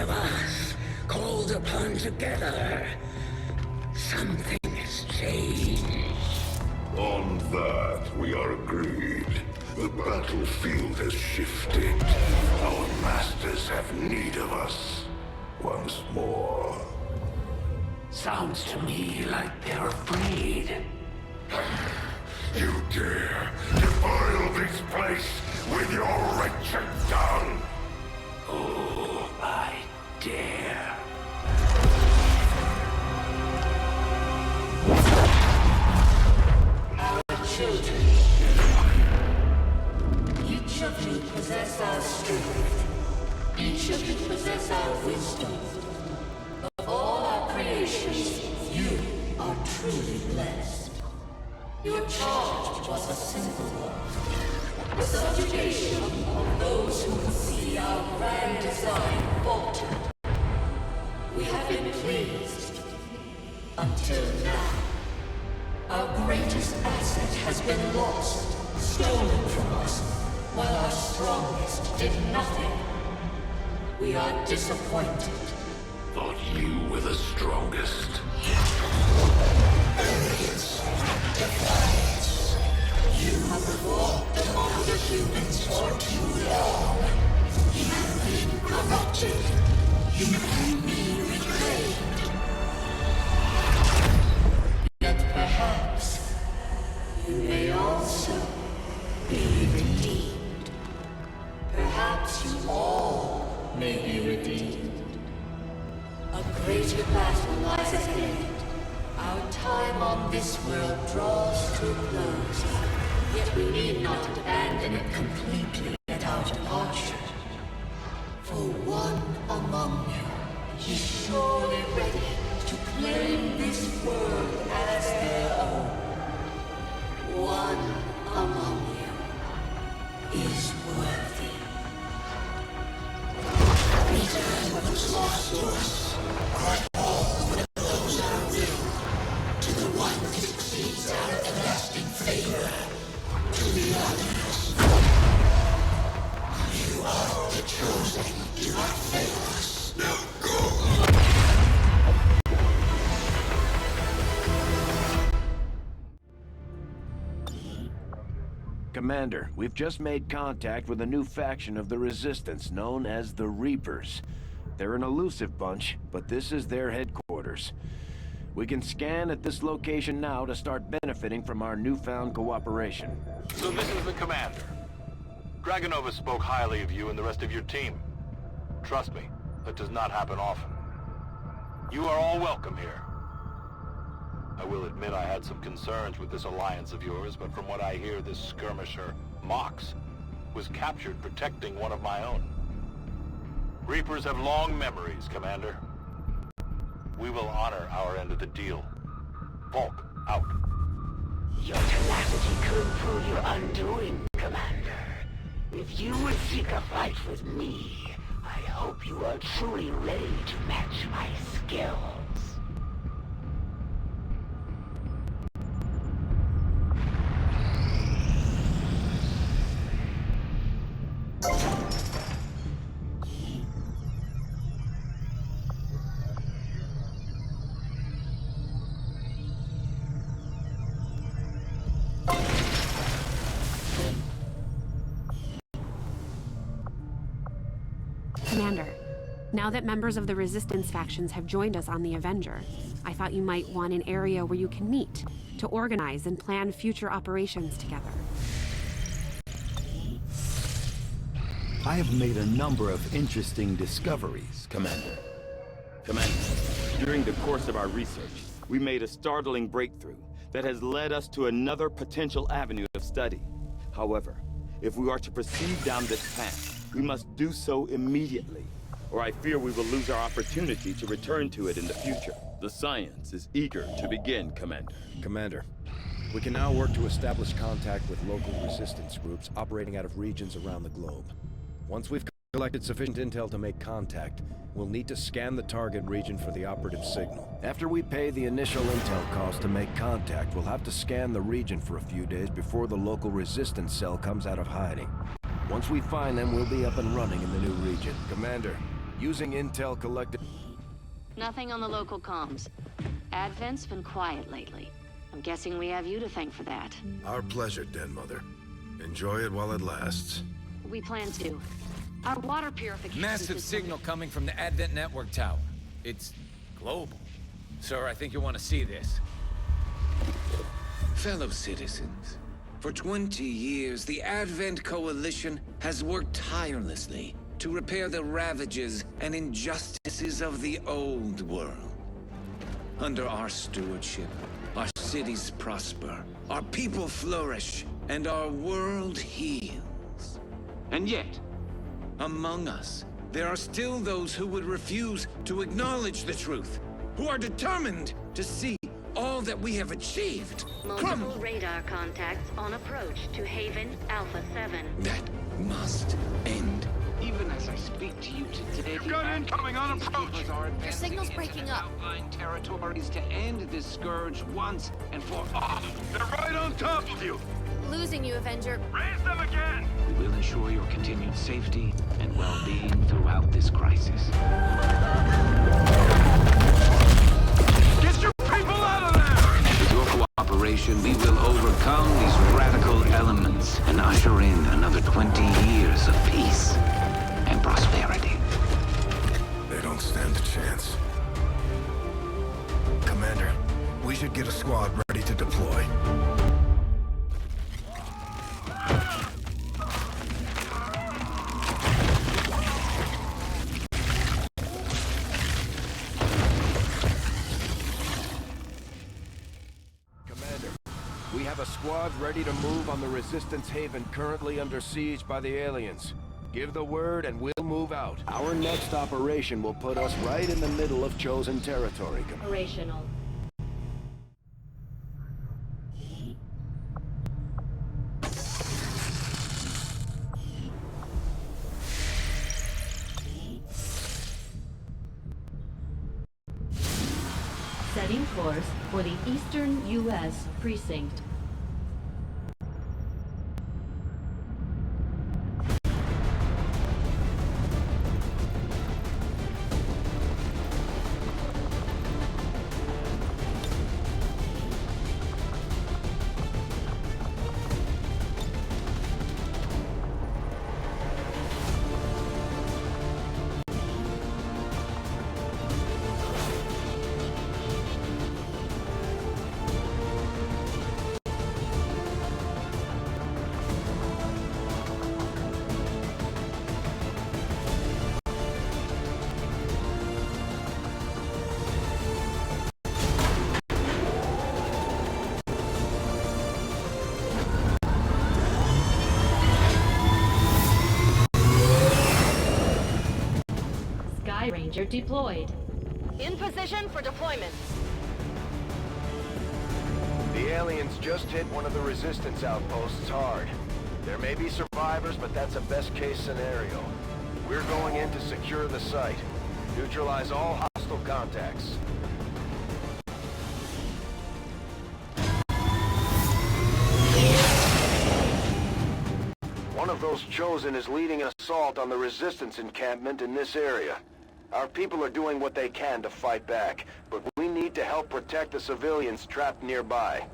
of us, called upon together. Something has changed. On that, we are agreed. The battlefield has shifted. Our masters have need of us. Once more. Sounds to me like they're afraid. You dare defile this place with your wretched tongue? Oh, I dare. Children, each of you possess our strength. Each of you possess our wisdom. Of all our creations, you are truly blessed. Your charge was a simple one. The subjugation of those who can see our grand design faltered. We have been pleased. Until now. Our greatest asset has been lost, stolen from us, while our strongest did nothing. We are disappointed. Thought you were the strongest. Arrogance, defiance. You have fought among the humans for too long. You have been corrupted. You can be reclaimed. Perhaps you may also be redeemed. Perhaps you all may be redeemed. A greater battle lies ahead. Our time on this world draws to a close. Yet we need not abandon it completely at our departure. For one among you is surely ready to claim this world as their own. One among you is worthy. Return what was lost to us. Grant all what knows our will. To the one that exceeds our everlasting favor. To the others. You are the chosen. Do not fail us. Now go. Commander, we've just made contact with a new faction of the Resistance known as the Reapers. They're an elusive bunch, but this is their headquarters. We can scan at this location now to start benefiting from our newfound cooperation. So this is the commander. Dragonova spoke highly of you and the rest of your team. Trust me, that does not happen often. You are all welcome here. I will admit I had some concerns with this alliance of yours, but from what I hear, this skirmisher, Mox, was captured protecting one of my own. Reapers have long memories, Commander. We will honor our end of the deal. Volk, out. Your tenacity could prove your undoing, Commander. If you would seek a fight with me, I hope you are truly ready to match my skills. Commander, now that members of the Resistance factions have joined us on the Avenger, I thought you might want an area where you can meet, to organize and plan future operations together. I have made a number of interesting discoveries, Commander. Commander, during the course of our research, we made a startling breakthrough that has led us to another potential avenue of study. However, if we are to proceed down this path, we must do so immediately, or I fear we will lose our opportunity to return to it in the future. The science is eager to begin, Commander. Commander, we can now work to establish contact with local resistance groups operating out of regions around the globe. Once we've collected sufficient intel to make contact, we'll need to scan the target region for the operative signal. After we pay the initial intel cost to make contact, we'll have to scan the region for a few days before the local resistance cell comes out of hiding. Once we find them, we'll be up and running in the new region. Commander, Using intel collected... Nothing on the local comms. Advent's been quiet lately. I'm guessing we have you to thank for that. Our pleasure, Den Mother. Enjoy it while it lasts. We plan to. Our water purification Massive system- signal coming from the Advent Network Tower. It's global. Sir, I think you want to see this. Fellow citizens, for 20 years, the Advent Coalition has worked tirelessly to repair the ravages and injustices of the old world. Under our stewardship, our cities prosper, our people flourish, and our world heals. And yet, among us, there are still those who would refuse to acknowledge the truth, who are determined to see all that we have achieved. Multiple radar contacts on approach to Haven Alpha 7. That must end. Even as I speak to you today, You've got incoming on approach! Your signal's breaking up. outlying territories to end this scourge once and for all. They're right on top of you! Losing you, Avenger. Raise them again! We will ensure your continued safety and well-being throughout this crisis. Get your people out of there! With your cooperation, we will overcome these radical elements and usher in another 20 years of peace and prosperity. They don't stand a chance. Commander, we should get a squad ready to deploy. Commander, we have a squad ready to move on the Resistance Haven currently under siege by the aliens. Give the word and we'll move out. Our next operation will put us right in the middle of chosen territory. Operational. Setting course for the Eastern U.S. Precinct. Sky Ranger deployed. In position for deployment. The aliens just hit one of the Resistance outposts hard. There may be survivors, but that's a best-case scenario. We're going in to secure the site. Neutralize all hostile contacts. One of those chosen is leading an assault on the Resistance encampment in this area. Our people are doing what they can to fight back, but we need to help protect the civilians trapped nearby.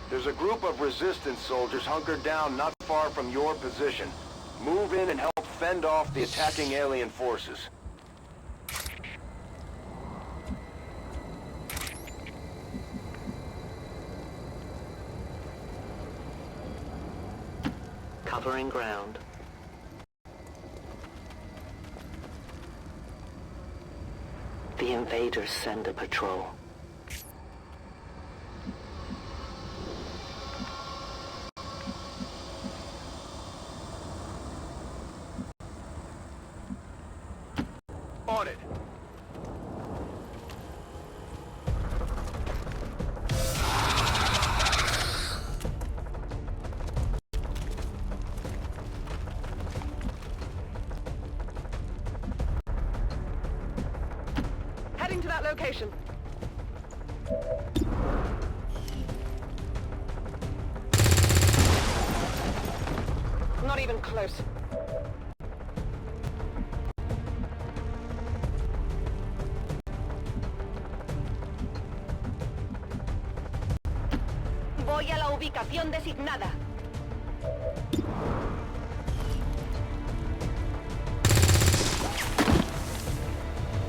There's a group of Resistance soldiers hunkered down not far from your position. Move in and help fend off the attacking alien forces. Covering ground. The invaders send a patrol. On it. Heading to that location. Not even close. Posición designada.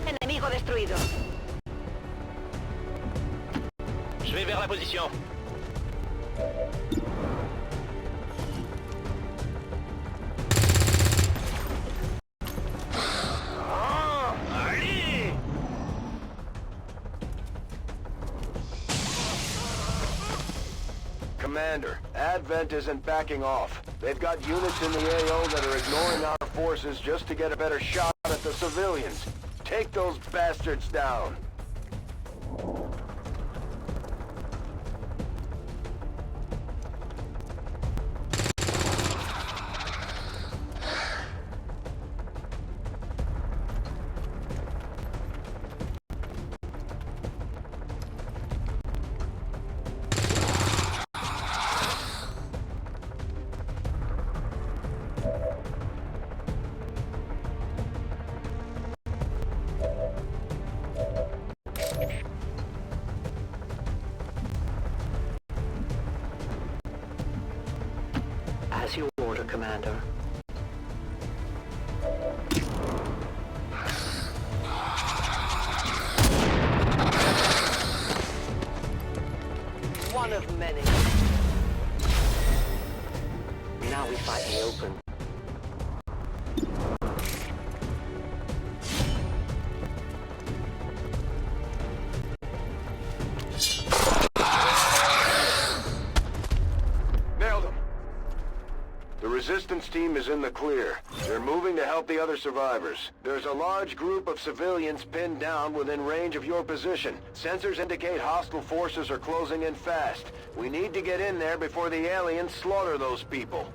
Enemigo destruido. Je vais vers la position. Allez! Commander, Advent isn't backing off. They've got units in the AO that are ignoring our forces just to get a better shot at the civilians. Take those bastards down. As you order, Commander. One of many. Now we fight in the open. Nailed him. The resistance team is in the clear. They're moving to help the other survivors. There's a large group of civilians pinned down within range of your position. Sensors indicate hostile forces are closing in fast. We need to get in there before the aliens slaughter those people.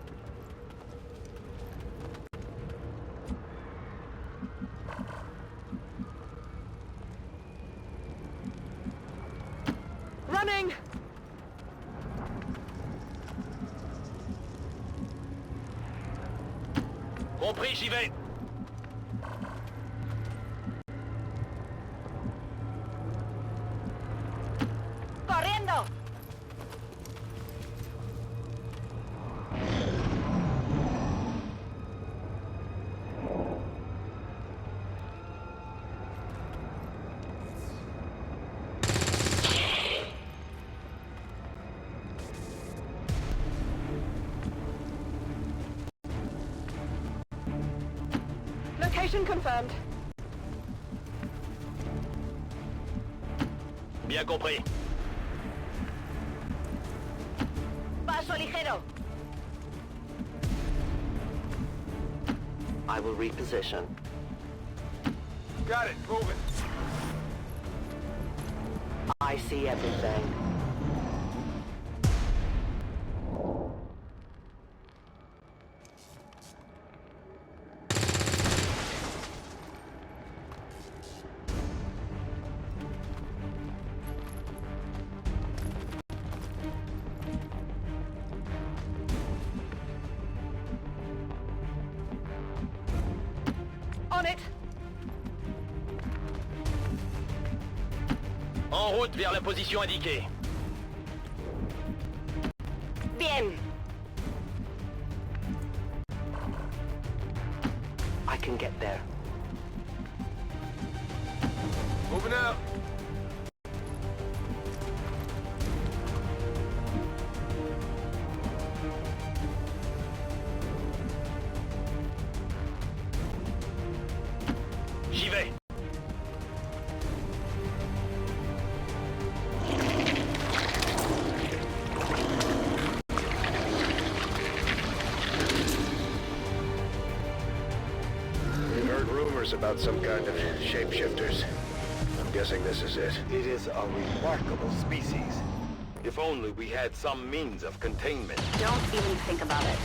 Running! Compris, j'y vais. Corriendo! Location confirmed. Bien compris. Paso ligero. I will reposition. Got it, moving. I see everything. On it. En route vers la position indiquée. Bien. I can get there. Moving out. J'y vais. We've heard rumors about some kind of shapeshifters. I'm guessing this is it. It is a remarkable species. If only we had some means of containment. Don't even think about it.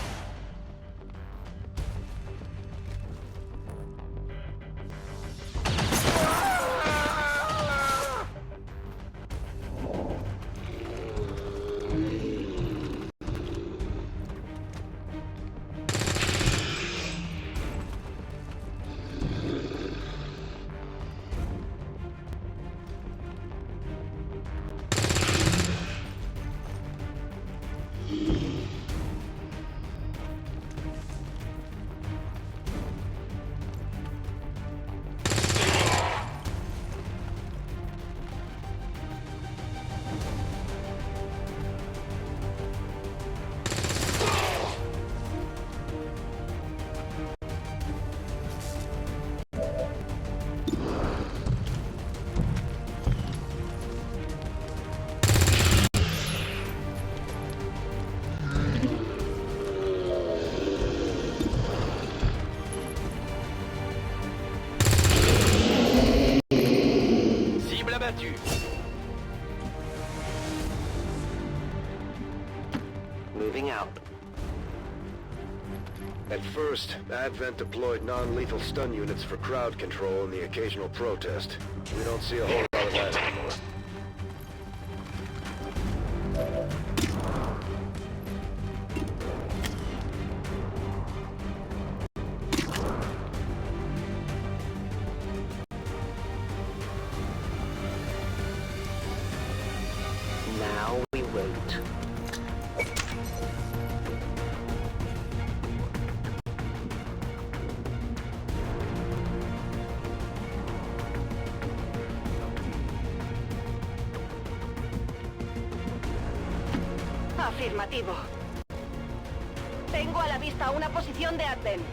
moving out. At first, Advent deployed non-lethal stun units for crowd control and the occasional protest. We don't see a whole lot of that anymore. Now we wait. Afirmativo. Tengo a la vista una posición de Advent.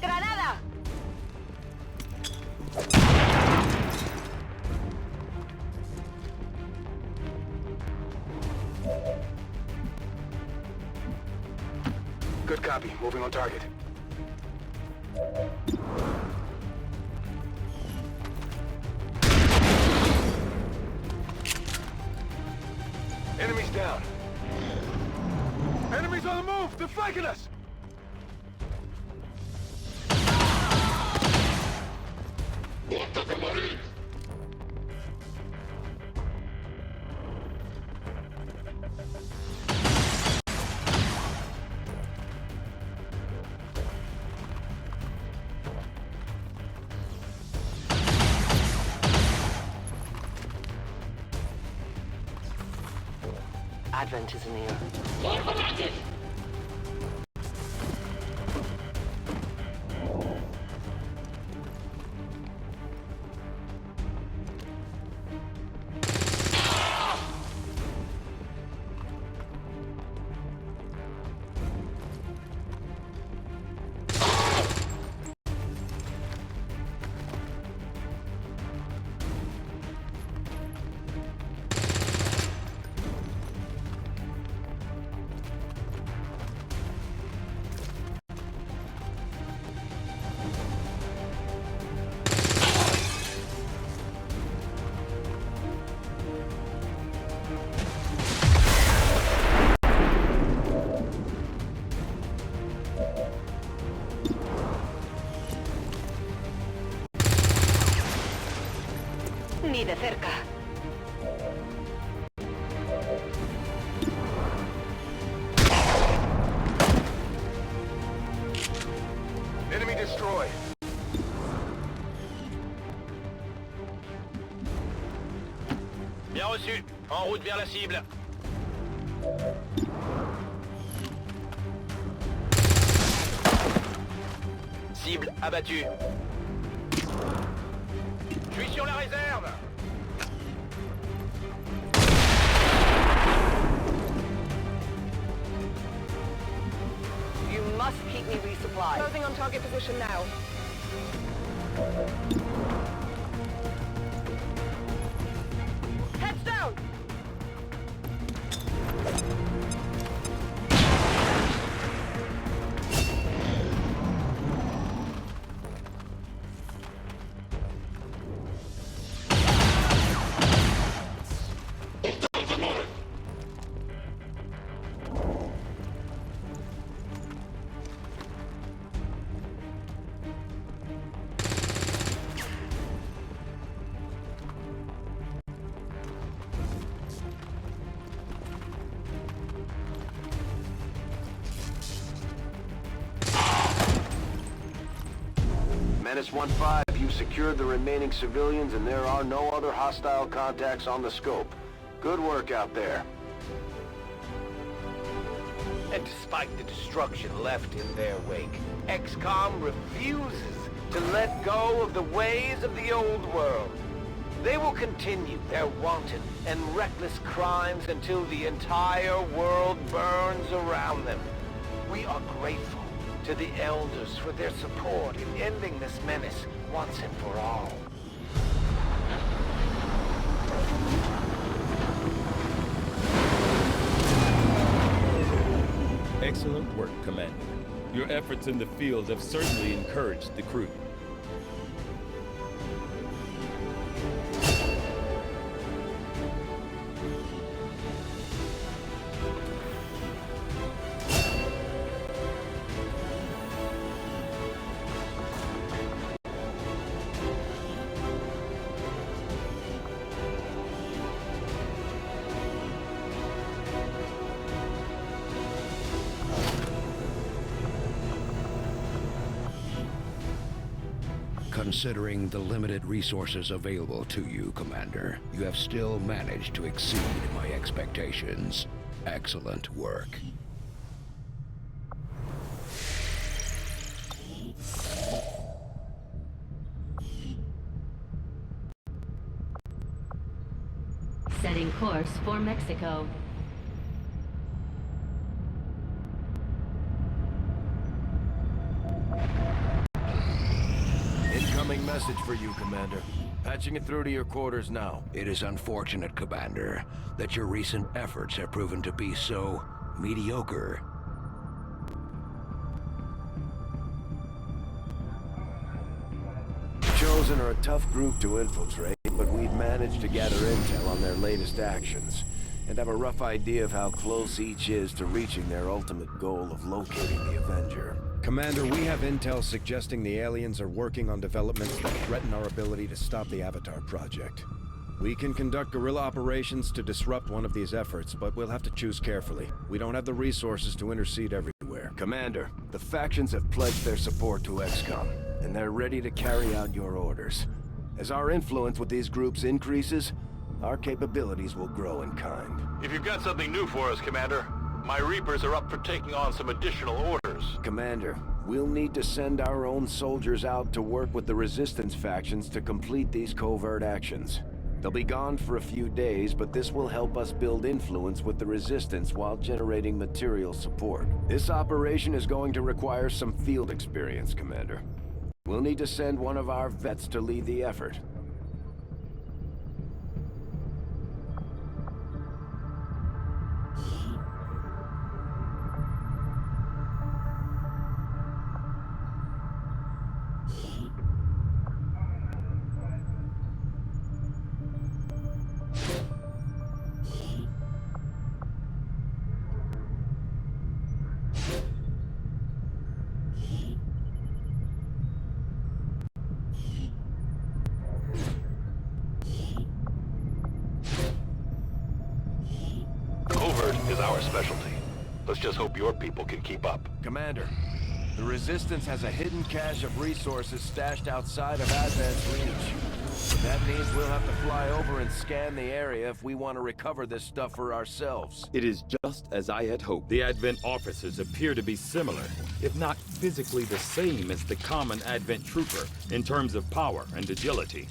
¡Granada! Good copy. Moving on target. Enemies down. Enemies on the move! They're flanking us! Advent is in the air. Ni de cerca. Enemy destroyed. Bien reçu. En route vers la cible. Cible abattue. Je suis sur la réserve. You must keep me resupplied. Closing on target position now. Heads down! Menace 1-5, you've secured the remaining civilians and there are no other hostile contacts on the scope. Good work out there. And despite the destruction left in their wake, Xcom refuses to let go of the ways of the old world. They will continue their wanton and reckless crimes until the entire world burns around them. We are grateful to the Elders for their support in ending this menace once and for all. Excellent work, Commander. Your efforts in the field have certainly encouraged the crew. Considering the limited resources available to you, Commander, you have still managed to exceed my expectations. Excellent work. Setting course for Mexico. Incoming message for you, Commander. Patching it through to your quarters now. It is unfortunate, Commander, that your recent efforts have proven to be so mediocre. The Chosen are a tough group to infiltrate, but we've managed to gather intel on their latest actions, and have a rough idea of how close each is to reaching their ultimate goal of locating the Avenger. Commander, we have intel suggesting the aliens are working on developments that threaten our ability to stop the Avatar project. We can conduct guerrilla operations to disrupt one of these efforts, but we'll have to choose carefully. We don't have the resources to intercede everywhere. Commander, the factions have pledged their support to Xcom, and they're ready to carry out your orders. As our influence with these groups increases, our capabilities will grow in kind. If you've got something new for us, Commander, my Reapers are up for taking on some additional orders. Commander, we'll need to send our own soldiers out to work with the Resistance factions to complete these covert actions. They'll be gone for a few days, but this will help us build influence with the Resistance while generating material support. This operation is going to require some field experience, Commander. We'll need to send one of our vets to lead the effort. Is our specialty. Let's just hope your people can keep up. Commander, the Resistance has a hidden cache of resources stashed outside of Advent's reach. That means we'll have to fly over and scan the area if we want to recover this stuff for ourselves. It is just as I had hoped. The Advent officers appear to be similar, if not physically the same as the common Advent trooper in terms of power and agility.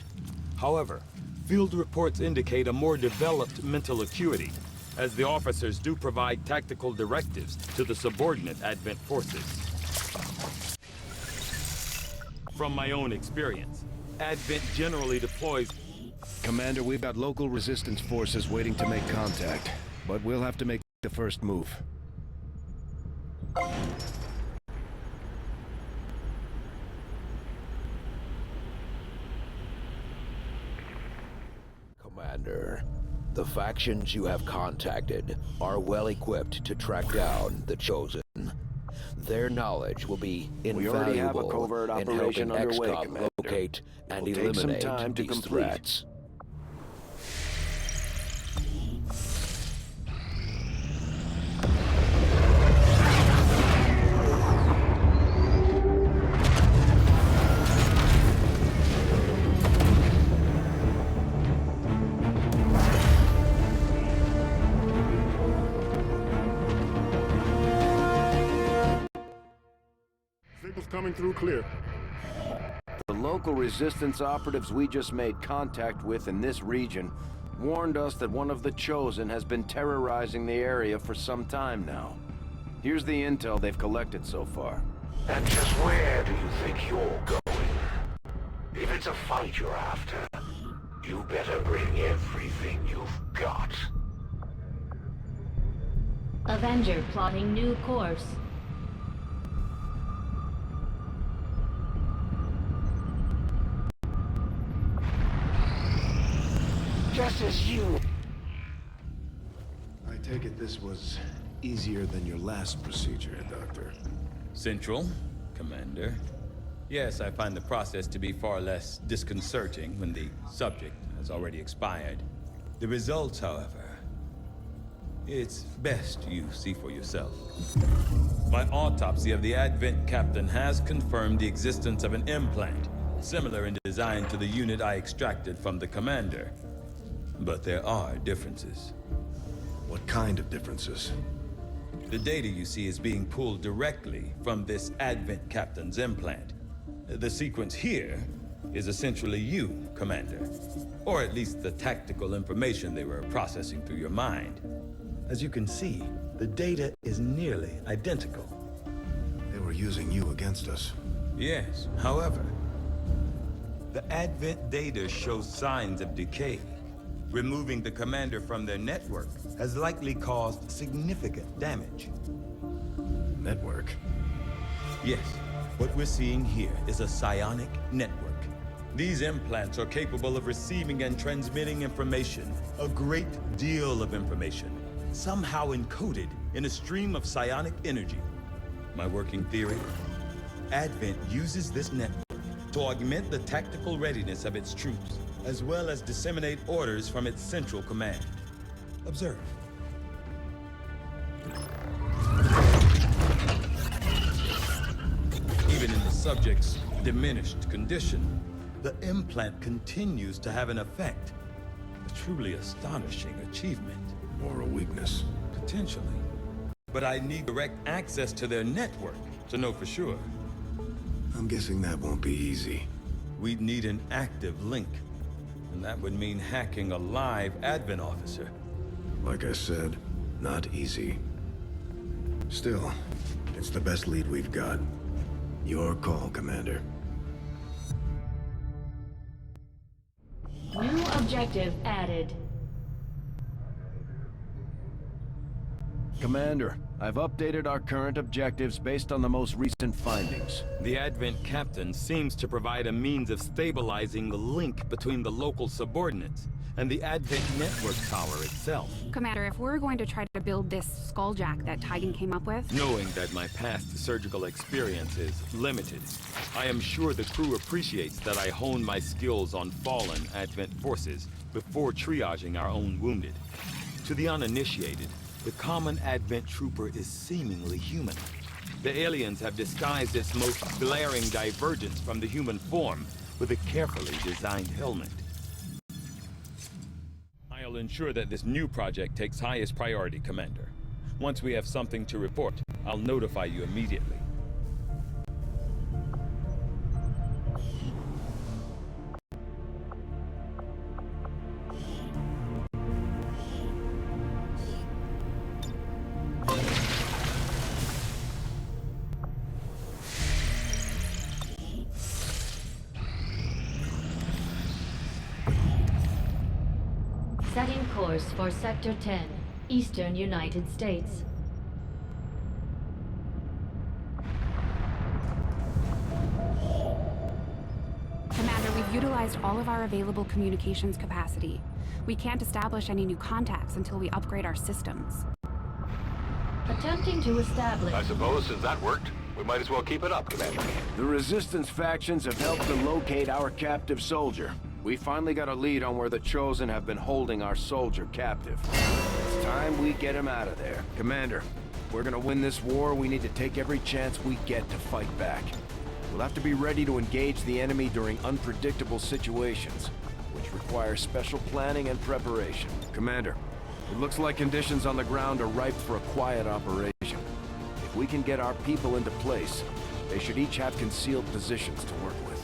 However, field reports indicate a more developed mental acuity, as the officers do provide tactical directives to the subordinate Advent forces. From my own experience, Advent generally deploys... Commander, we've got local Resistance forces waiting to make contact, but we'll have to make the first move. Commander, the factions you have contacted are well equipped to track down the Chosen. Their knowledge will be We already have a invaluable covert in operation helping underway, Xcom Commander. locate and It'll take some eliminate time to these complete. threats. Signal's coming through clear. The local Resistance operatives we just made contact with in this region warned us that one of the Chosen has been terrorizing the area for some time now. Here's the intel they've collected so far. And just where do you think you're going? If it's a fight you're after, you better bring everything you've got. Avenger plotting new course. Just as you... I take it this was easier than your last procedure, Doctor. Central, Commander. Yes, I find the process to be far less disconcerting when the subject has already expired. The results, however, it's best you see for yourself. My autopsy of the Advent captain has confirmed the existence of an implant, similar in design to the unit I extracted from the commander. But there are differences. What kind of differences? The data you see is being pulled directly from this Advent captain's implant. The sequence here is essentially you, Commander. Or at least the tactical information they were processing through your mind. As you can see, the data is nearly identical. They were using you against us. Yes, however, the Advent data shows signs of decay. Removing the commander from their network has likely caused significant damage. Network? Yes, what we're seeing here is a psionic network. These implants are capable of receiving and transmitting information, a great deal of information, somehow encoded in a stream of psionic energy. My working theory? Advent uses this network to augment the tactical readiness of its troops, as well as disseminate orders from its central command. Observe. Even in the subject's diminished condition, the implant continues to have an effect. A truly astonishing achievement. Or a weakness. Potentially. But I need direct access to their network to know for sure. I'm guessing that won't be easy. We'd need an active link. And that would mean hacking a live Advent officer. Like I said, not easy. Still, it's the best lead we've got. Your call, Commander. New objective added. Commander, I've updated our current objectives based on the most recent findings. The Advent captain seems to provide a means of stabilizing the link between the local subordinates and the Advent network tower itself. Commander, if we're going to try to build this skulljack that Tigan came up with... Knowing that my past surgical experience is limited, I am sure the crew appreciates that I hone my skills on fallen Advent forces before triaging our own wounded. To the uninitiated, the common Advent trooper is seemingly human. The aliens have disguised its most glaring divergence from the human form with a carefully designed helmet. I'll ensure that this new project takes highest priority, Commander. Once we have something to report, I'll notify you immediately. Setting course for Sector 10, Eastern United States. Commander, we've utilized all of our available communications capacity. We can't establish any new contacts until we upgrade our systems. Attempting to establish... I suppose since that worked, we might as well keep it up, Commander. The Resistance factions have helped to locate our captive soldier. We finally got a lead on where the Chosen have been holding our soldier captive. It's time we get him out of there. Commander, if we're gonna win this war, we need to take every chance we get to fight back. We'll have to be ready to engage the enemy during unpredictable situations, which require special planning and preparation. Commander, it looks like conditions on the ground are ripe for a quiet operation. If we can get our people into place, they should each have concealed positions to work with.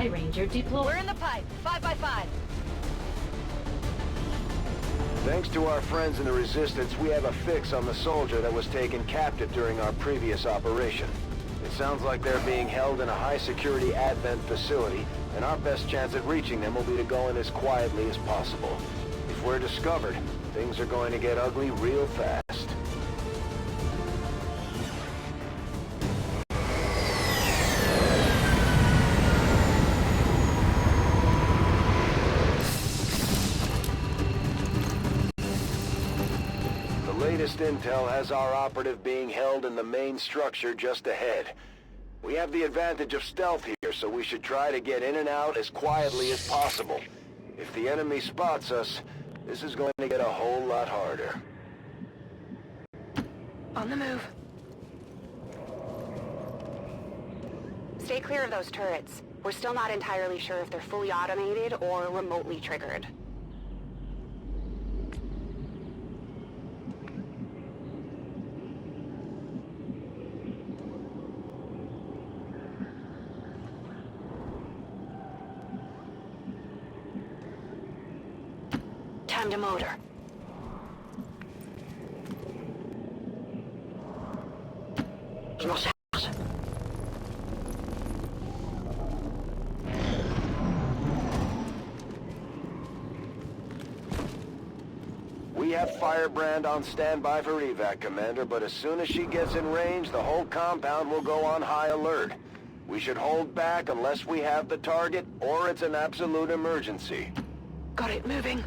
Ranger deployed. We're in the pipe. 5x5. Thanks to our friends in the Resistance, we have a fix on the soldier that was taken captive during our previous operation. It sounds like they're being held in a high-security Advent facility, and our best chance at reaching them will be to go in as quietly as possible. If we're discovered, things are going to get ugly real fast. Latest intel has our operative being held in the main structure just ahead. We have the advantage of stealth here, so we should try to get in and out as quietly as possible. If the enemy spots us, this is going to get a whole lot harder. On the move. Stay clear of those turrets. We're still not entirely sure if they're fully automated or remotely triggered. Time to motor. Je m'en charge. We have Firebrand on standby for evac, Commander, but as soon as she gets in range, the whole compound will go on high alert. We should hold back unless we have the target, or it's an absolute emergency. Got it moving.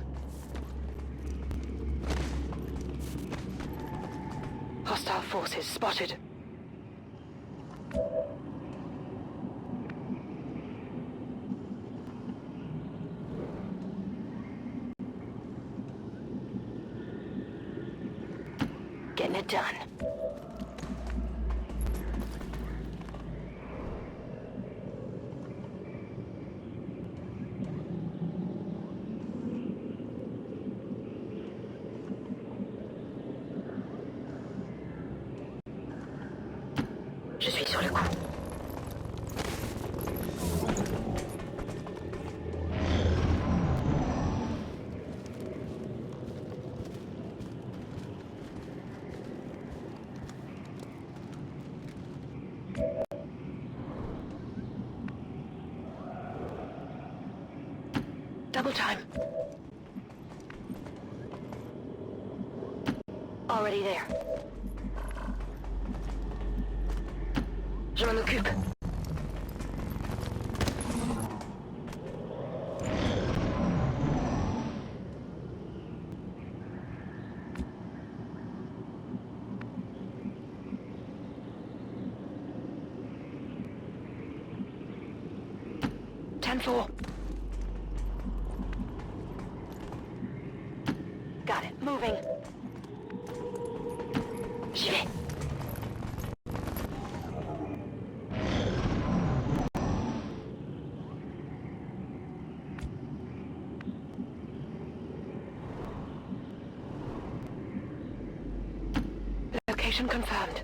Hostile forces spotted. Getting it done. Je suis sur le coup. Double time. Already there. Je m'en occupe. Ten-4. Got it. Moving. J'y vais. Location confirmed.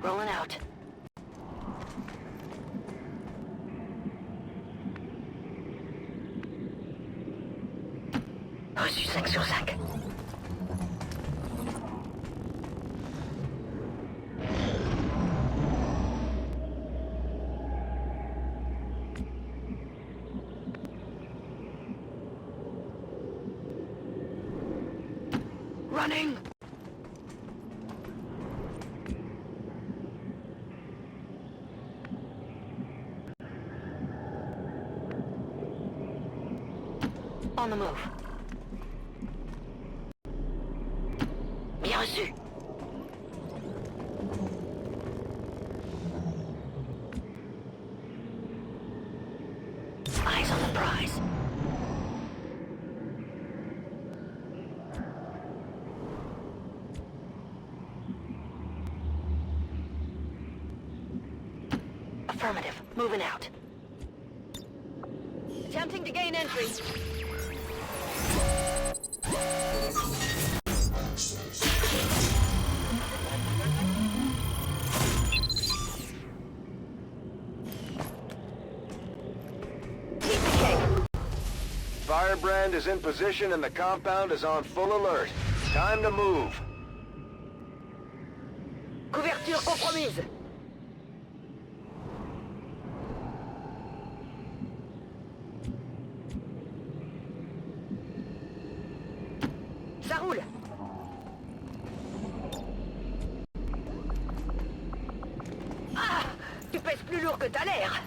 Rolling out. Reçu 5 sur 5. Running! On the move. Bien reçu. Eyes on the prize. Affirmative. Moving out. Attempting to gain entry. Firebrand is in position and the compound is on full alert. Time to move. Couverture compromise. Ça roule. Ah! Tu pèses plus lourd que t'as l'air.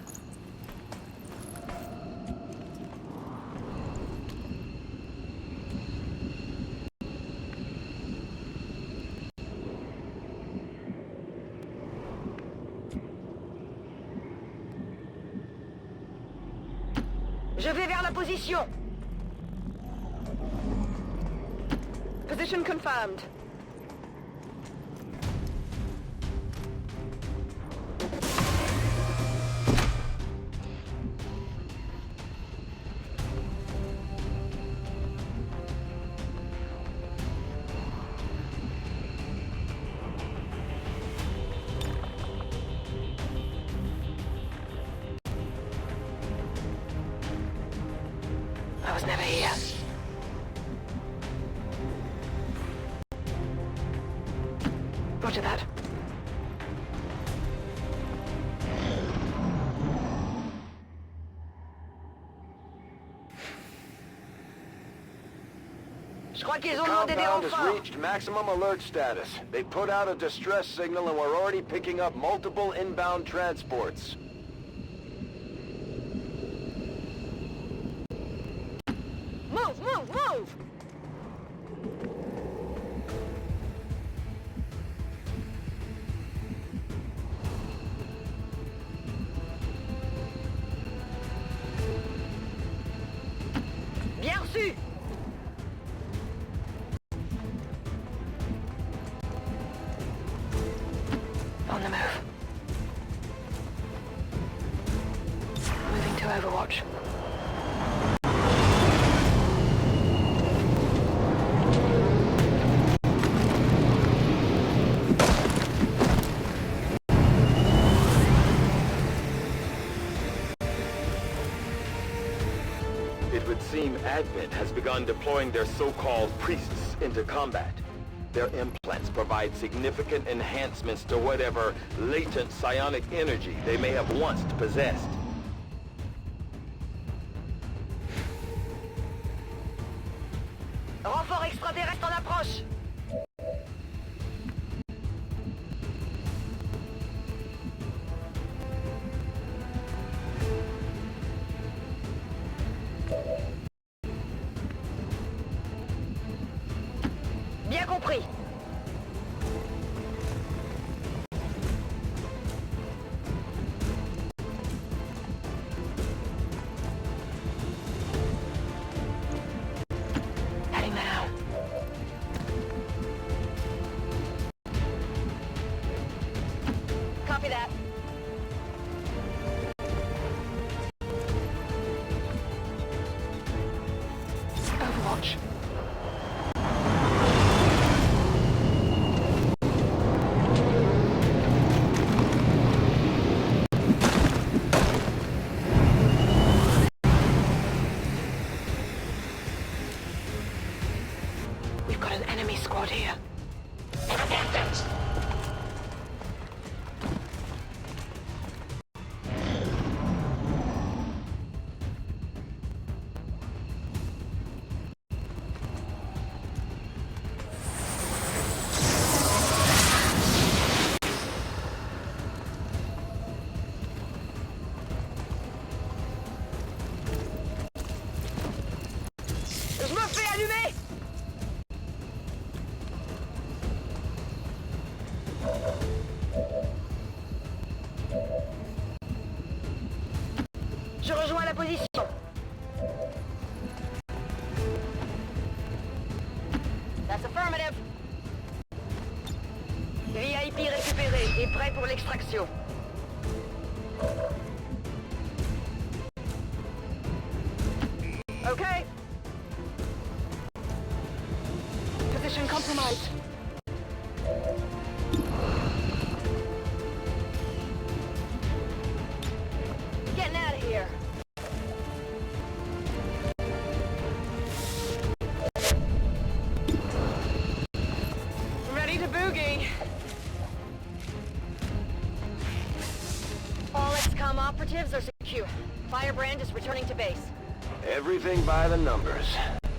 Je vais vers la position. Position confirmed. I was never here. Roger that. Je crois qu'ils ont demandé des Compound has renforts. reached maximum alert status. They put out a distress signal and we're already picking up multiple inbound transports. Move, move, move! Bien reçu! On the move. Moving to Overwatch. It would seem Advent has begun deploying their so-called priests into combat. Their implants provide significant enhancements to whatever latent psionic energy they may have once possessed. Renfort extraterrestre en approche! Bien compris. Heading now. Copy that. Overwatch. We've got an enemy squad here. Je me fais allumer! Je rejoins la position. That's affirmative. VIP récupéré et prêt pour l'extraction. Okay. Position compromised. Getting out of here. Xcom operatives are secure. Firebrand is returning to base. Everything by the numbers.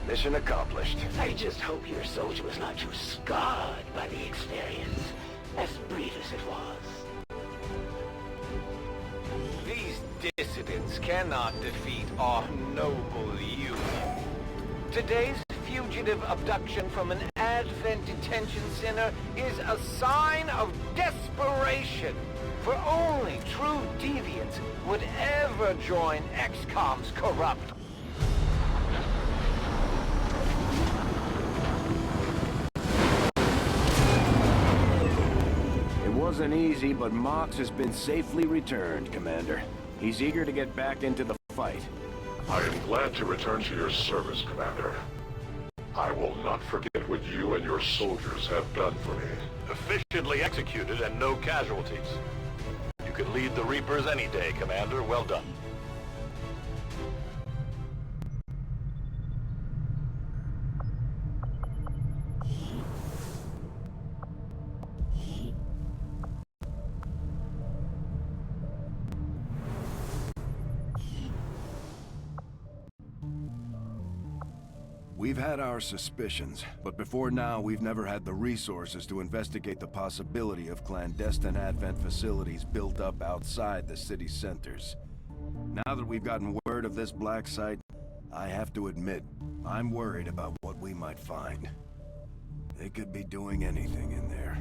Mission accomplished. I just hope your soldier was not too scarred by the experience, as brief as it was. These dissidents cannot defeat our noble union. Today's fugitive abduction from an Advent detention center is a sign of desperation, for only true deviants would ever join Xcom's corrupt. It wasn't easy, but Mox has been safely returned, Commander. He's eager to get back into the fight. I am glad to return to your service, Commander. I will not forget what you and your soldiers have done for me. Efficiently executed and no casualties. You can lead the Reapers any day, Commander. Well done. We've had our suspicions, but before now we've never had the resources to investigate the possibility of clandestine Advent facilities built up outside the city centers. Now that we've gotten word of this black site, I have to admit, I'm worried about what we might find. They could be doing anything in there.